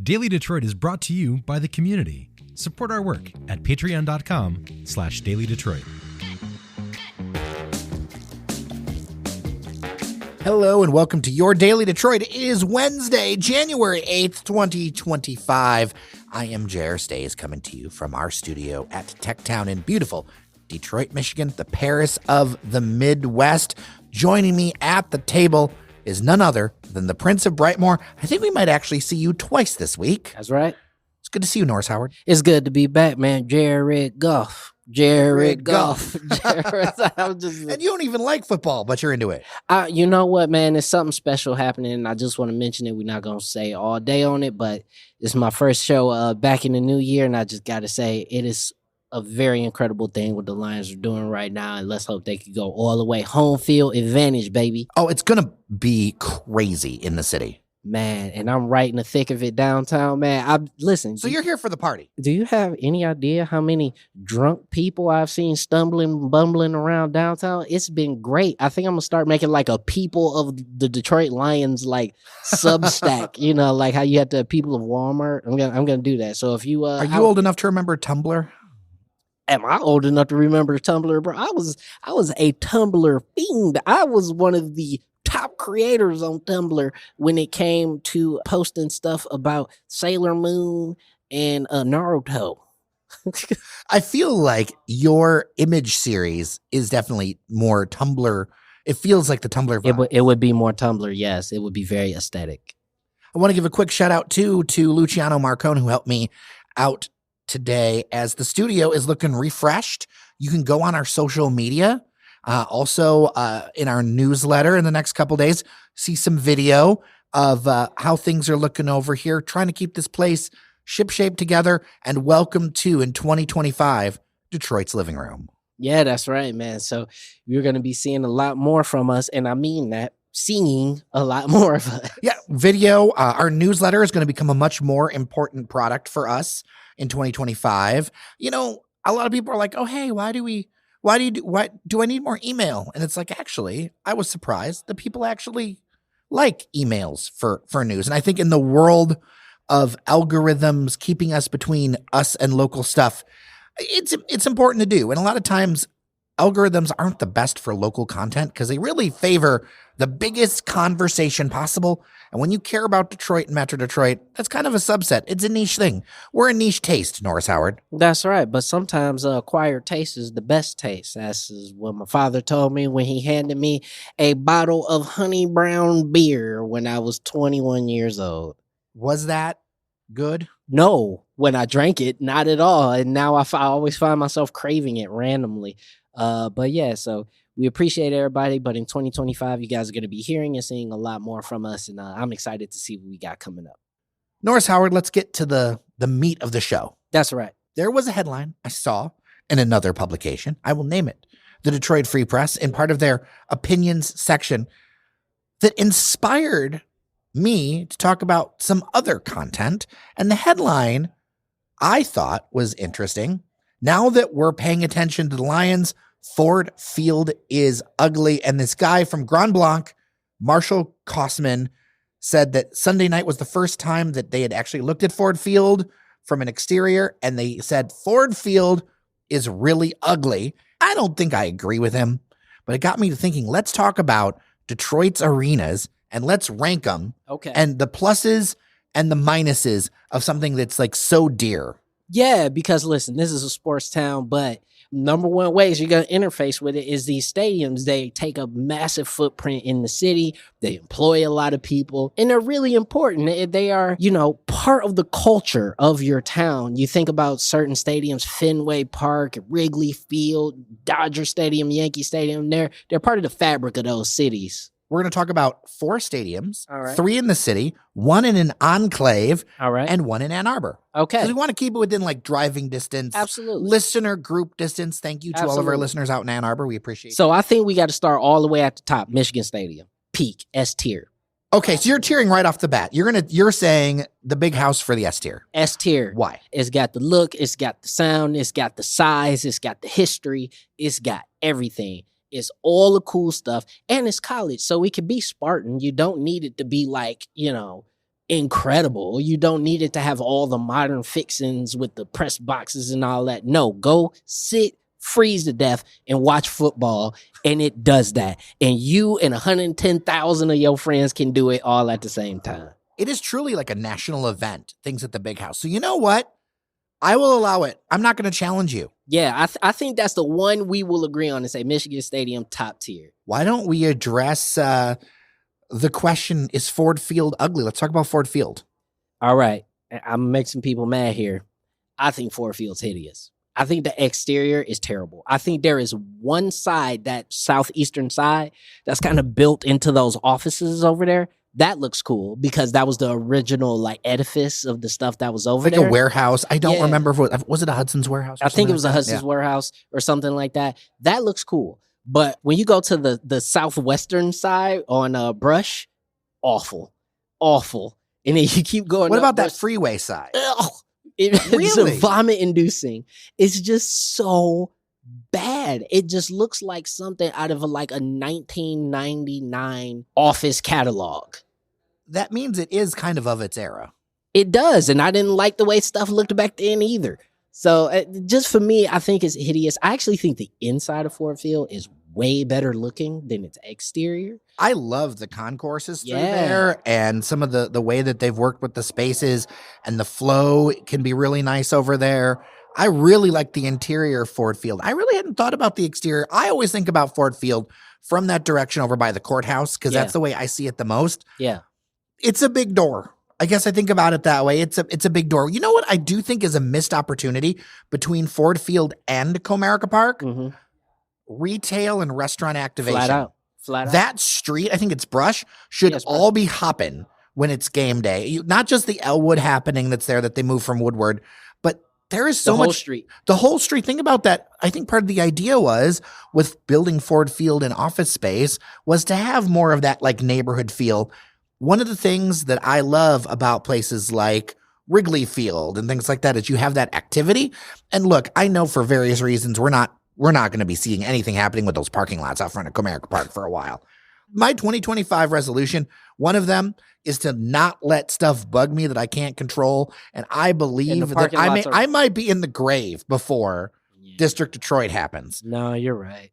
Daily Detroit is brought to you by the community. Support our work at patreon.com/dailydetroit. Hello and welcome to your Daily Detroit. It is Wednesday, January 8th, 2025. I am Jer Stays coming to you from our studio at Techtown in beautiful Detroit, Michigan, the Paris of the Midwest. Joining me at the table is none other than the Prince of Brightmoor. I think we might actually see you twice this week. That's right. It's good to see you, Norris Howard. It's good to be back, man. Jared Goff. Jared Goff. And you don't even like football, but you're into it. You know what, man? There's something special happening, and I just want to mention it. We're not going to say all day on it, but it's my first show back in the new year, and I just got to say it is a very incredible thing what the Lions are doing right now, and let's hope they can go all the way. Home field advantage, baby. Oh, it's going to be crazy in the city. Man, and I'm right in the thick of it downtown, man. Listen. So you're here for the party. Do you have any idea how many drunk people I've seen bumbling around downtown? It's been great. I think I'm gonna start making like a People of the Detroit Lions like Substack. You know, like how you had the People of Walmart. I'm gonna do that. So if you are you old enough to remember Tumblr? Am I old enough to remember Tumblr, bro? I was a Tumblr fiend. I was one of the top creators on Tumblr when it came to posting stuff about Sailor Moon and Naruto. I feel like your image series is definitely more Tumblr. It feels like the Tumblr vibe. It would be more Tumblr, yes. It would be very aesthetic. I want to give a quick shout out to Luciano Marcone, who helped me out today as the studio is looking refreshed. You can go on our social media. Also, in our newsletter in the next couple days, see some video of how things are looking over here, trying to keep this place shipshape together, and welcome to, in 2025, Detroit's living room. Yeah, that's right, man. So you're going to be seeing a lot more from us, and I mean that, seeing a lot more of us. Yeah, video. Our newsletter is going to become a much more important product for us in 2025. You know, a lot of people are like, oh, hey, why do I need more email? And it's like, actually, I was surprised that people actually like emails for news. And I think in the world of algorithms keeping us between us and local stuff, it's important to do. And a lot of times algorithms aren't the best for local content because they really favor the biggest conversation possible. And when you care about Detroit and Metro Detroit, that's kind of a subset. It's a niche thing. We're a niche taste, Norris Howard. That's right. But sometimes acquired taste is the best taste. That's what my father told me when he handed me a bottle of honey brown beer when I was 21 years old. Was that good? No. When I drank it, not at all. And now I always find myself craving it randomly. But yeah, so we appreciate everybody, but in 2025, you guys are going to be hearing and seeing a lot more from us, and I'm excited to see what we got coming up. Norris Howard, let's get to the meat of the show. That's right. There was a headline I saw in another publication. I will name it the Detroit Free Press, in part of their opinions section, that inspired me to talk about some other content. And the headline I thought was interesting. Now that we're paying attention to the Lions, Ford Field is ugly. And this guy from Grand Blanc, Marshall Kosman, said that Sunday night was the first time that they had actually looked at Ford Field from an exterior. And they said Ford Field is really ugly. I don't think I agree with him, but it got me to thinking, let's talk about Detroit's arenas and let's rank them. Okay. And the pluses and the minuses of something that's like so dear. Yeah, because listen, this is a sports town, but number one ways you're going to interface with it is these stadiums. They take a massive footprint in the city. They employ a lot of people, and they're really important. They are, part of the culture of your town. You think about certain stadiums, Fenway Park, Wrigley Field, Dodger Stadium, Yankee Stadium. They're part of the fabric of those cities. We're going to talk about 4 stadiums, All right. 3 in the city, 1 in an enclave, All right. and 1 in Ann Arbor. Okay. Because we want to keep it within like driving distance. Absolutely. Listener group distance. Thank you to all of our Absolutely. listeners out in Ann Arbor. We appreciate it. So I think we got to start all the way at the top. Michigan Stadium, peak, S tier. Okay, so you're tiering right off the bat. You're saying the big house for the S tier. S tier. Why? It's got the look, it's got the sound, it's got the size, it's got the history, it's got everything. It's all the cool stuff, and it's college, so it can be Spartan. You don't need it to be like, incredible. You don't need it to have all the modern fixings with the press boxes and all that. No, go sit, freeze to death, and watch football, and it does that. And you and 110,000 of your friends can do it all at the same time. It is truly like a national event, things at the big house. So you know what? I will allow it. I'm not going to challenge you. Yeah, I think that's the one we will agree on and say Michigan Stadium top tier. Why don't we address the question, is Ford Field ugly? Let's talk about Ford Field. All right. I'm going to make some people mad here. I think Ford Field's hideous. I think the exterior is terrible. I think there is one side, that southeastern side, that's kind of built into those offices over there. That looks cool because that was the original like edifice of the stuff that was over like there. Like a warehouse. I don't remember if was it a Hudson's warehouse? I think it was a Hudson's warehouse or something like that. That looks cool. But when you go to the southwestern side on Brush, awful. And then you keep going. What about that freeway side? It's really? Vomit inducing. It's just so bad. It just looks like something out of a 1999 office catalog. That means it is kind of its era. It does. And I didn't like the way stuff looked back then either. So just for me, I think it's hideous. I actually think the inside of Ford Field is way better looking than its exterior. I love the concourses through there and some of the way that they've worked with the spaces, and the flow can be really nice over there. I really like the interior of Ford Field. I really hadn't thought about the exterior. I always think about Ford Field from that direction over by the courthouse because that's the way I see it the most. Yeah. It's a big door. I guess I think about it that way. It's a big door. You know what I do think is a missed opportunity between Ford Field and Comerica Park? Mm-hmm. Retail and restaurant activation. Flat out. That street, I think it's Brush, should all be hopping when it's game day. Not just the Elwood happening that's there that they moved from Woodward, but there is so much. The whole street. Think about that. I think part of the idea was with building Ford Field and office space was to have more of that like neighborhood feel. One of the things that I love about places like Wrigley Field and things like that is you have that activity. And look, I know for various reasons we're not going to be seeing anything happening with those parking lots out front of Comerica Park for a while. My 2025 resolution, one of them is to not let stuff bug me that I can't control. And I believe that I might be in the grave before District Detroit happens. No, you're right.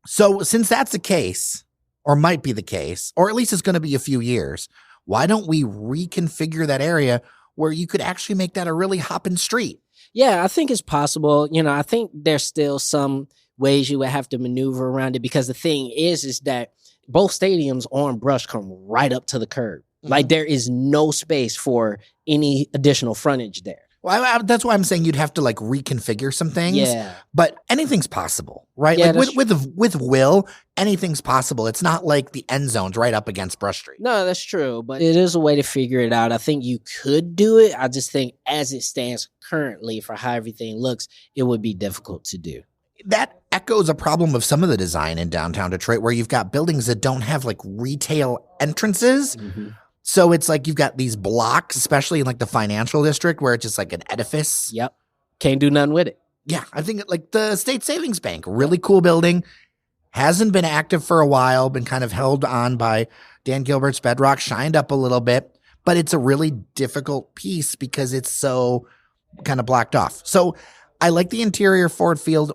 So since that's the case, or might be the case, or at least it's going to be a few years, why don't we reconfigure that area where you could actually make that a really hopping street? Yeah, I think it's possible. You know, I think there's still some ways you would have to maneuver around it because the thing is that both stadiums on Brush come right up to the curb. Mm-hmm. Like there is no space for any additional frontage there. Well, that's why I'm saying you'd have to like reconfigure some things. Yeah. But anything's possible, right? Yeah, like with Will, anything's possible. It's not like the end zone's right up against Brush Street. No, that's true. But it is a way to figure it out. I think you could do it. I just think as it stands currently for how everything looks, it would be difficult to do. That echoes a problem of some of the design in downtown Detroit where you've got buildings that don't have like retail entrances. Mm-hmm. So it's like you've got these blocks, especially in like the financial district where it's just like an edifice. Yep. Can't do nothing with it. Yeah. I think like the State Savings Bank, really cool building, hasn't been active for a while, been kind of held on by Dan Gilbert's bedrock, shined up a little bit, but it's a really difficult piece because it's so kind of blocked off. So I like the interior Ford Field.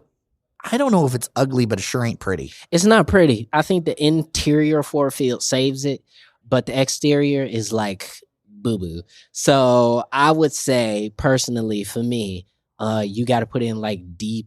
I don't know if it's ugly, but it sure ain't pretty. It's not pretty. I think the interior Ford Field saves it. But the exterior is like boo-boo. So I would say, personally, for me, you got to put in like D+.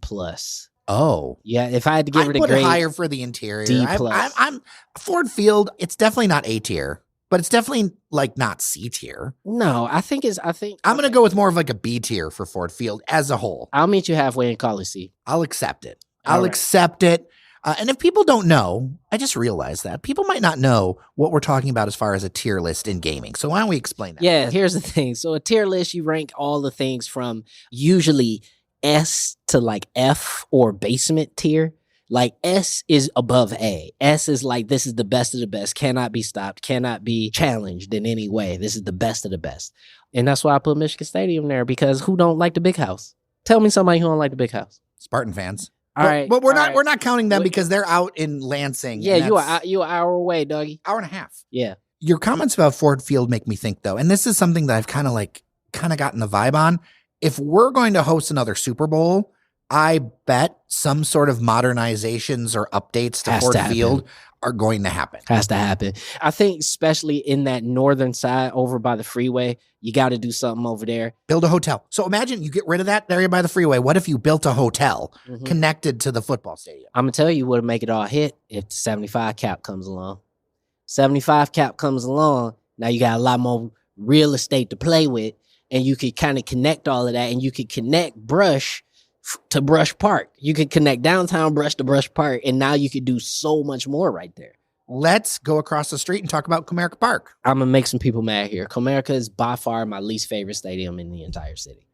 Oh. Yeah, if I had to give it a grade. I'd put higher for the interior. D+. I'm Ford Field, it's definitely not A tier, but it's definitely like not C tier. No, I'm going to go with more of like a B tier for Ford Field as a whole. I'll meet you halfway and call it C. I'll accept it. Accept it. And if people don't know, I just realized that people might not know what we're talking about as far as a tier list in gaming. So why don't we explain that? Yeah, here's the thing. So a tier list, you rank all the things from usually S to like F or basement tier. Like S is above A. S is like, this is the best of the best, cannot be stopped, cannot be challenged in any way. This is the best of the best. And that's why I put Michigan Stadium there, because who don't like the big house? Tell me somebody who don't like the big house. Spartan fans. All right, but we're not counting them because they're out in Lansing. Yeah, you an hour away, doggy. Hour and a half. Yeah. Your comments about Ford Field make me think, though, and this is something that I've kind of gotten the vibe on. If we're going to host another Super Bowl, I bet some sort of modernizations or updates to Ford Field are going to happen. Has to happen. I think especially in that northern side over by the freeway, you got to do something over there. Build a hotel. So imagine you get rid of that area by the freeway. What if you built a hotel connected to the football stadium? I'm going to tell you what would make it all hit if the 75 cap comes along. 75 cap comes along, now you got a lot more real estate to play with, and you could kind of connect all of that, and you could connect Brush to Brush Park. You could connect downtown Brush to Brush Park, and now you could do so much more right there. Let's go across the street and talk about Comerica Park. I'm going to make some people mad here. Comerica is by far my least favorite stadium in the entire city.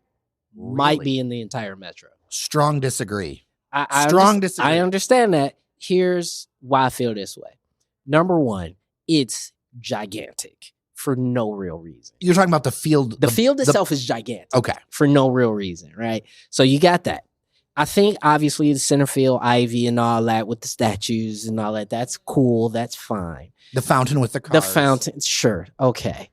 Really? Might be in the entire metro. Strong disagree. I understand that. Here's why I feel this way. Number one, it's gigantic for no real reason. You're talking about the field. The field itself is gigantic. Okay. For no real reason, right? So you got that. I think obviously the center field, ivy and all that with the statues and all that, that's cool. That's fine. The fountain with the cars. The fountain, sure. Okay.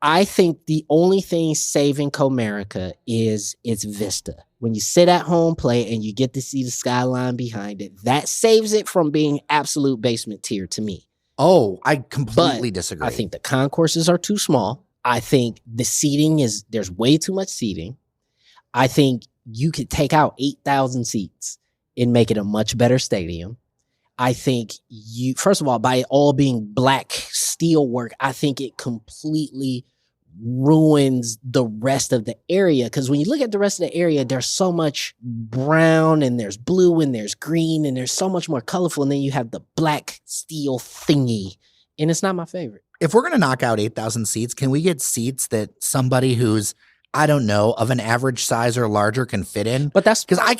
I think the only thing saving Comerica is its vista. When you sit at home plate and you get to see the skyline behind it, that saves it from being absolute basement tier to me. Oh, I completely disagree. I think the concourses are too small. I think the seating there's way too much seating. I think you could take out 8,000 seats and make it a much better stadium. I think first of all, by it all being black steel work, I think it completely ruins the rest of the area. Because when you look at the rest of the area, there's so much brown and there's blue and there's green and there's so much more colorful. And then you have the black steel thingy. And it's not my favorite. If we're going to knock out 8,000 seats, can we get seats that somebody who's, I don't know, of an average size or larger can fit in? But that's because I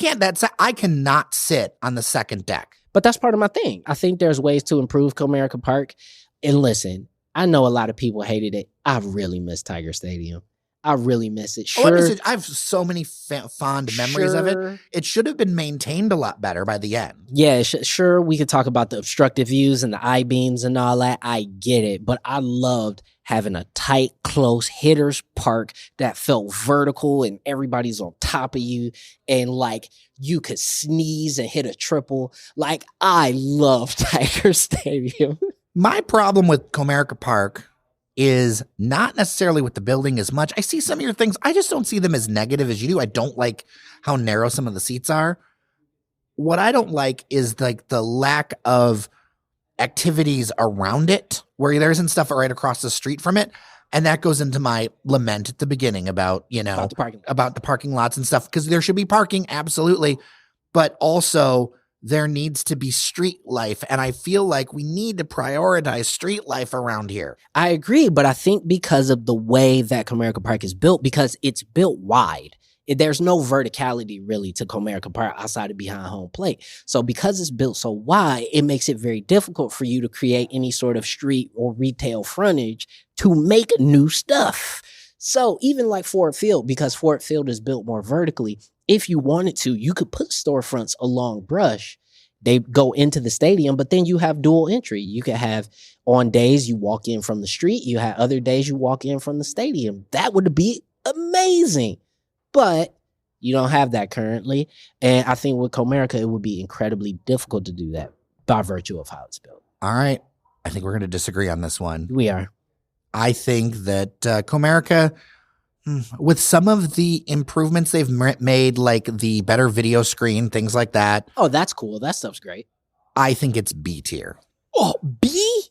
cannot sit on the second deck. But that's part of my thing. I think there's ways to improve Comerica Park. And listen, I know a lot of people hated it. I really miss Tiger Stadium. I really miss it. Sure, I have so many fond memories of it. It should have been maintained a lot better by the end. Yeah, sure. We could talk about the obstructive views and the I-beams and all that. I get it. But I loved having a tight, close hitters park that felt vertical and everybody's on top of you. And like you could sneeze and hit a triple. Like I love Tiger Stadium. My problem with Comerica Park is not necessarily with the building as much. I see some of your things. I just don't see them as negative as you do. I don't like how narrow some of the seats are. What I don't like is like the lack of activities around it where there isn't stuff right across the street from it. And that goes into my lament at the beginning about, about the parking lots and stuff, because there should be parking. Absolutely. But also there needs to be street life. And I feel like we need to prioritize street life around here. I agree. But I think because of the way that Comerica Park is built, because it's built wide, there's no verticality really to Comerica Park outside of behind home plate. So because it's built so wide, it makes it very difficult for you to create any sort of street or retail frontage to make new stuff. So even like Ford Field, because Ford Field is built more vertically, if you wanted to, you could put storefronts along Brush. They go into the stadium, but then you have dual entry. You could have on days you walk in from the street. You have other days you walk in from the stadium. That would be amazing. But you don't have that currently. And I think with Comerica, it would be incredibly difficult to do that by virtue of how it's built. All right. I think we're going to disagree on this one. We are. I think that Comerica, with some of the improvements they've made, like the better video screen, things like that. Oh, that's cool. That stuff's great. I think it's B tier. Oh, B?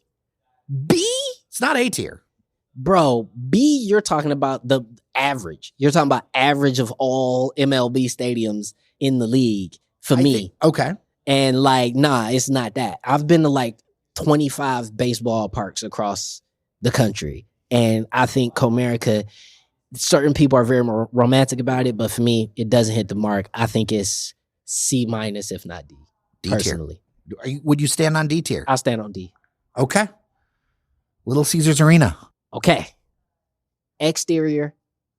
B? It's not A tier. Bro, B, you're talking about the average. You're talking about average of all MLB stadiums in the league for me. Okay. And like, nah, it's not that. I've been to like 25 baseball parks across the country. And I think Comerica, certain people are very romantic about it, but for me, it doesn't hit the mark. I think it's C minus, if not D. D personally. Tier. Would you stand on D tier? I'll stand on D. Okay. Little Caesars Arena. Okay. Exterior,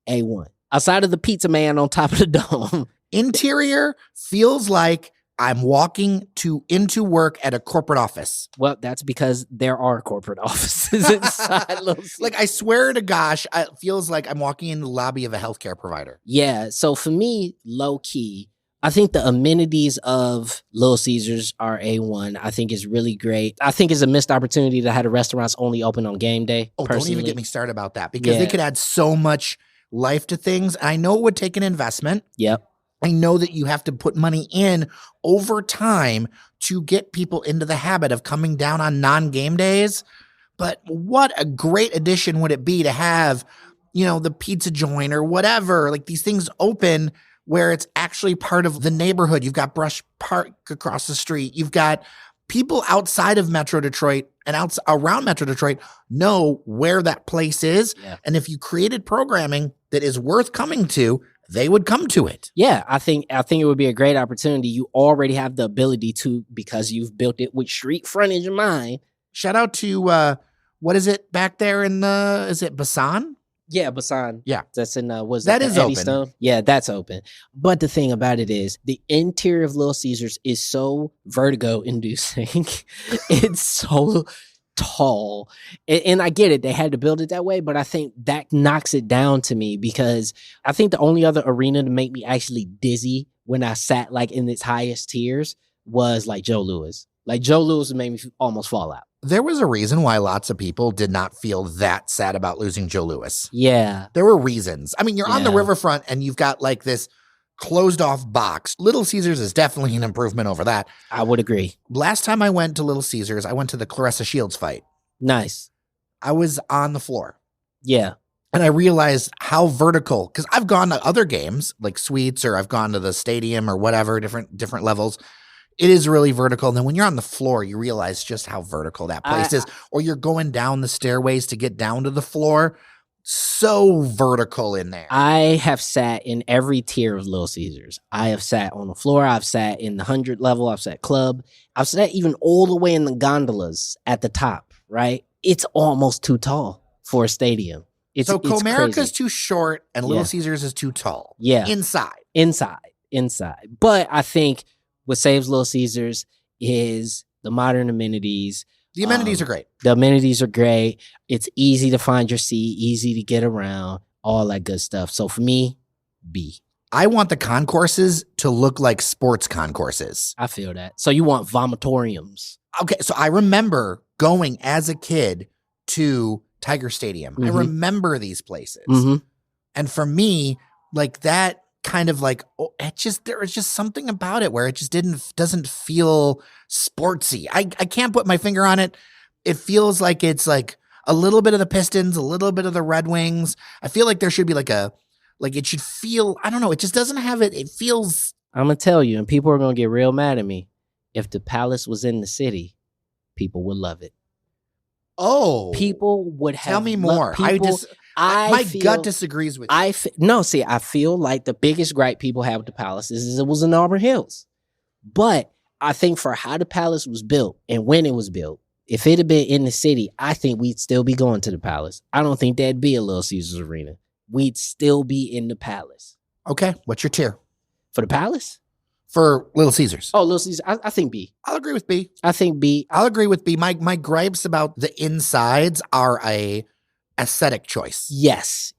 A1. Outside of the pizza man on top of the dome. Interior feels like I'm walking into work at a corporate office. Well, that's because there are corporate offices inside Little Caesars. Like, I swear to gosh, it feels like I'm walking in the lobby of a healthcare provider. Yeah. So for me, low key, I think the amenities of Little Caesars are A1. I think it's really great. I think it's a missed opportunity to have the restaurants only open on game day. Oh, personally. don't even get me started about that, because they could add so much life to things. I know it would take an investment. Yep. I know that you have to put money in over time to get people into the habit of coming down on non-game days. But what a great addition would it be to have, the pizza joint or whatever, like these things open where it's actually part of the neighborhood. You've got Brush Park across the street. You've got people outside of Metro Detroit and around Metro Detroit know where that place is. Yeah. And if you created programming that is worth coming to, they would come to it. Yeah, I think it would be a great opportunity. You already have the ability to, because you've built it with street frontage in mind. Shout out to what is it back there is it Basan? Yeah, Basan. Yeah. That's in that is open. Stone? Yeah, that's open. But the thing about it is the interior of Little Caesars is so vertigo inducing. It's so tall. And I get it. They had to build it that way, but I think that knocks it down to me, because I think the only other arena to make me actually dizzy when I sat like in its highest tiers was like Joe Louis. Like Joe Louis made me almost fall out. There was a reason why lots of people did not feel that sad about losing Joe Louis. Yeah. There were reasons. I mean, you're on the riverfront and you've got like this closed off box. Little Caesars is definitely an improvement over that. I would agree. Last time I went to Little Caesars, I went to the Clarissa Shields fight. Nice. I was on the floor. Yeah. And I realized how vertical, because I've gone to other games like suites, or I've gone to the stadium or whatever, different levels. It is really vertical. And then when you're on the floor, you realize just how vertical that place is. Or you're going down the stairways to get down to the floor. So vertical in there. I have sat in every tier of Little Caesars. I have sat on the floor. I've sat in the 100 level. I've sat club. I've sat even all the way in the gondolas at the top, right? It's almost too tall for a stadium. So Comerica is too short and Little Caesars is too tall. Yeah. Inside. But I think what saves Little Caesars is the modern amenities. The amenities are great. The amenities are great. It's easy to find your seat, easy to get around, all that good stuff. So for me, B. I want the concourses to look like sports concourses. I feel that. So you want vomitoriums. Okay, so I remember going as a kid to Tiger Stadium. I remember these places. And for me, like that kind of like, there was just something about it where it just doesn't feel sportsy. I can't put my finger on it. It feels like it's like a little bit of the Pistons, a little bit of the Red Wings. I feel like there should be it should feel, I don't know. It just doesn't have it. It feels. I'm going to tell you, and people are going to get real mad at me. If the Palace was in the city, people would love it. Oh, people would have. Tell me more. My gut disagrees with you. I feel like the biggest gripe people have with the Palace is it was in Auburn Hills. But I think for how the Palace was built and when it was built, if it had been in the city, I think we'd still be going to the Palace. I don't think there'd be a Little Caesars Arena. We'd still be in the Palace. Okay, what's your tier? For the Palace? For Little Caesars. Oh, Little Caesars. I think B. I'll agree with B. I think B. I'll agree with B. My gripes about the insides are a aesthetic choice. Yes.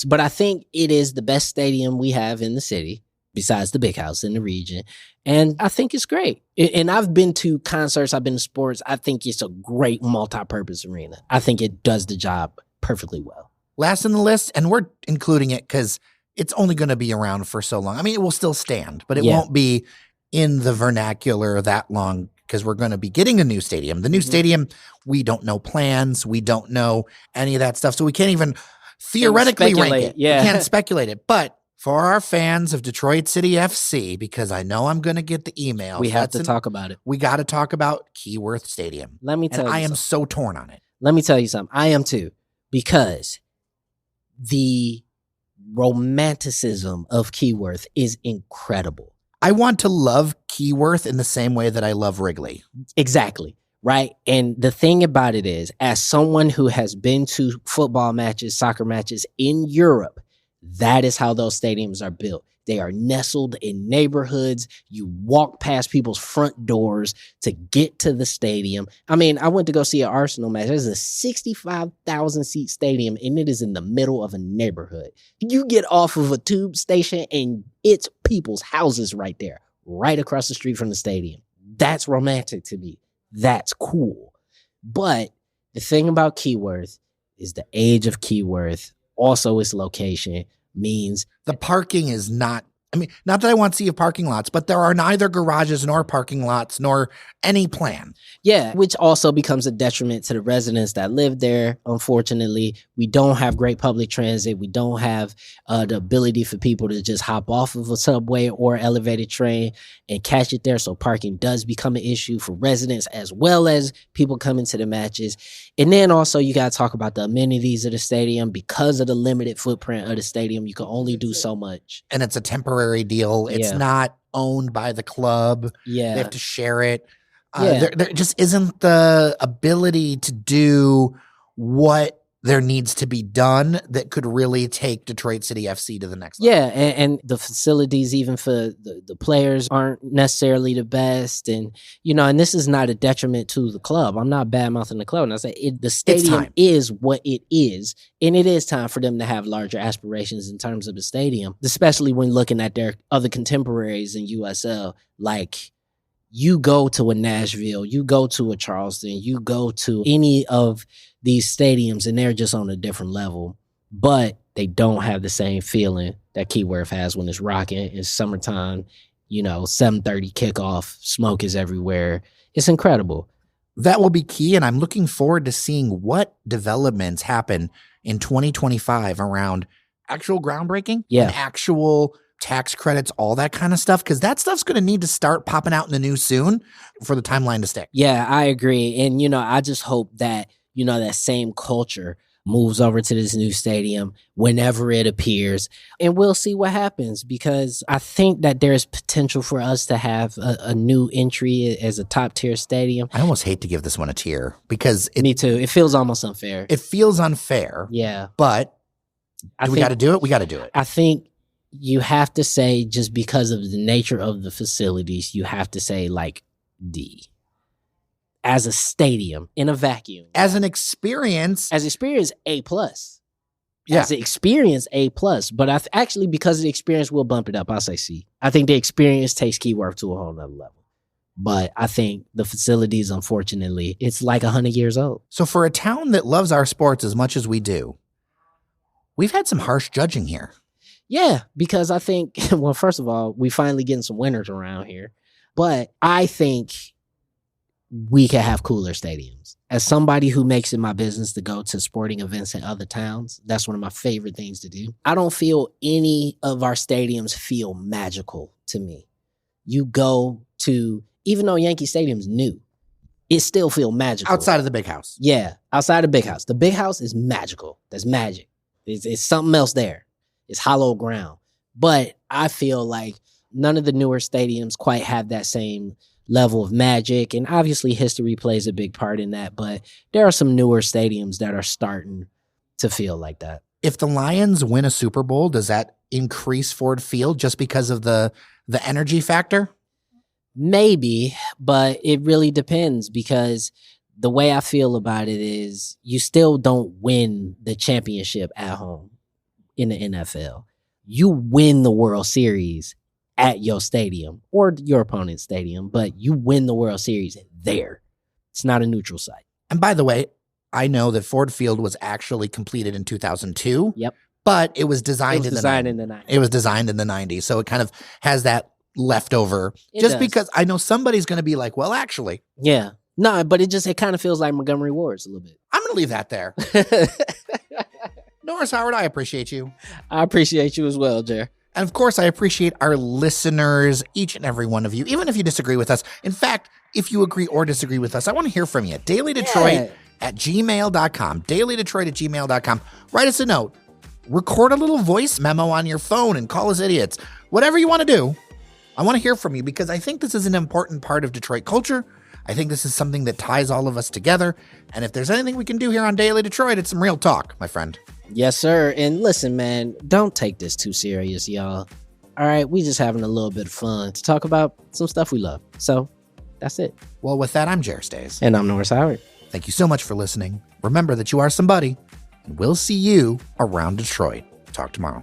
But I think it is the best stadium we have in the city, besides the big house in the region. And I think it's great. And I've been to concerts. I've been to sports. I think it's a great multi-purpose arena. I think it does the job perfectly well. Last in the list, and we're including it because it's only going to be around for so long. I mean, it will still stand, but it won't be in the vernacular that long because we're going to be getting a new stadium. The new stadium, we don't know plans. We don't know any of that stuff. So we can't even theoretically rank it. Yeah. We can't speculate it. But for our fans of Detroit City FC, because I know I'm going to get the email. We have to talk about it. We got to talk about Keyworth Stadium. Let me tell you I am something. so torn on it. Let me tell you something. I am too, because the romanticism of Keyworth is incredible. I want to love Keyworth in the same way that I love Wrigley. Exactly. Right. And the thing about it is, as someone who has been to football matches, soccer matches in Europe, That is how those stadiums are built. They are nestled in neighborhoods. You walk past people's front doors to get to the stadium. I mean, I went to go see an Arsenal match. There's a 65,000 seat stadium, and it is in the middle of a neighborhood. You get off of a tube station, and it's people's houses right there, right across the street from the stadium. That's romantic to me. That's cool. But the thing about Keyworth is the age of Keyworth, also its location, means the parking is not, I mean, not that I want to see parking lots, but there are neither garages nor parking lots nor any plan. Yeah, which also becomes a detriment to the residents that live there. Unfortunately, we don't have great public transit. We don't have the ability for people to just hop off of a subway or elevated train and catch it there. So parking does become an issue for residents as well as people coming to the matches. And then also you got to talk about the amenities of the stadium. Because of the limited footprint of the stadium, you can only do so much. And it's a temporary deal. It's not owned by the club. Yeah. They have to share it. There just isn't the ability to do what there needs to be done that could really take Detroit City FC to the next level. Yeah, and the facilities even for the players aren't necessarily the best. And, and this is not a detriment to the club. I'm not bad-mouthing the club. And I say the stadium is what it is. And it is time for them to have larger aspirations in terms of the stadium, especially when looking at their other contemporaries in USL. Like, you go to a Nashville, you go to a Charleston, you go to any of these stadiums, and they're just on a different level. But they don't have the same feeling that Keyworth has when it's rocking. It's summertime, 7:30 kickoff, smoke is everywhere. It's incredible. That will be key, and I'm looking forward to seeing what developments happen in 2025 around actual groundbreaking and actual tax credits, all that kind of stuff, because that stuff's going to need to start popping out in the news soon for the timeline to stick. Yeah, I agree. And, I just hope that, that same culture moves over to this new stadium whenever it appears, and we'll see what happens, because I think that there's potential for us to have a new entry as a top tier stadium. I almost hate to give this one a tier because me too. It feels almost unfair. It feels unfair. Yeah. But we got to do it. We got to do it. I think you have to say, just because of the nature of the facilities, you have to say like D. As a stadium in a vacuum. As an experience. A+. Yeah. As an experience, A+. But actually, because of the experience, we'll bump it up. I'll say C. I think the experience takes Keyworth to a whole nother level. But I think the facilities, unfortunately, it's like 100 years old. So for a town that loves our sports as much as we do, we've had some harsh judging here. Yeah, because I think, well, first of all, we finally getting some winners around here. But I think we can have cooler stadiums. As somebody who makes it my business to go to sporting events in other towns, that's one of my favorite things to do. I don't feel any of our stadiums feel magical to me. You go to, even though Yankee Stadium's new, it still feels magical. Outside of the big house. Yeah, outside the big house. The big house is magical. That's magic. It's something else there. It's hollow ground. But I feel like none of the newer stadiums quite have that same level of magic. And obviously history plays a big part in that. But there are some newer stadiums that are starting to feel like that. If the Lions win a Super Bowl, does that increase Ford Field just because of the energy factor? Maybe, but it really depends, because the way I feel about it is you still don't win the championship at home in the NFL. You win the World Series at your stadium or your opponent's stadium, but you win the World Series there. It's not a neutral site. And by the way, I know that Ford Field was actually completed in 2002. Yep. But it was designed, in the 90s. It was designed in the 90s. So it kind of has that leftover. Because I know somebody's going to be like, well, actually. Yeah. No, but it kind of feels like Montgomery Ward's a little bit. I'm going to leave that there. Norris Howard, I appreciate you. I appreciate you as well, Jer. And of course, I appreciate our listeners, each and every one of you, even if you disagree with us. In fact, if you agree or disagree with us, I want to hear from you. dailydetroit at gmail.com. dailydetroit at gmail.com. Write us a note. Record a little voice memo on your phone and call us idiots. Whatever you want to do, I want to hear from you, because I think this is an important part of Detroit culture. I think this is something that ties all of us together. And if there's anything we can do here on Daily Detroit, it's some real talk, my friend. Yes, sir. And listen, man, don't take this too serious, y'all. All right, we just having a little bit of fun to talk about some stuff we love. So that's it. Well, with that, I'm Jer Stays. And I'm Norris Howard. Thank you so much for listening. Remember that you are somebody, and we'll see you around Detroit. Talk tomorrow.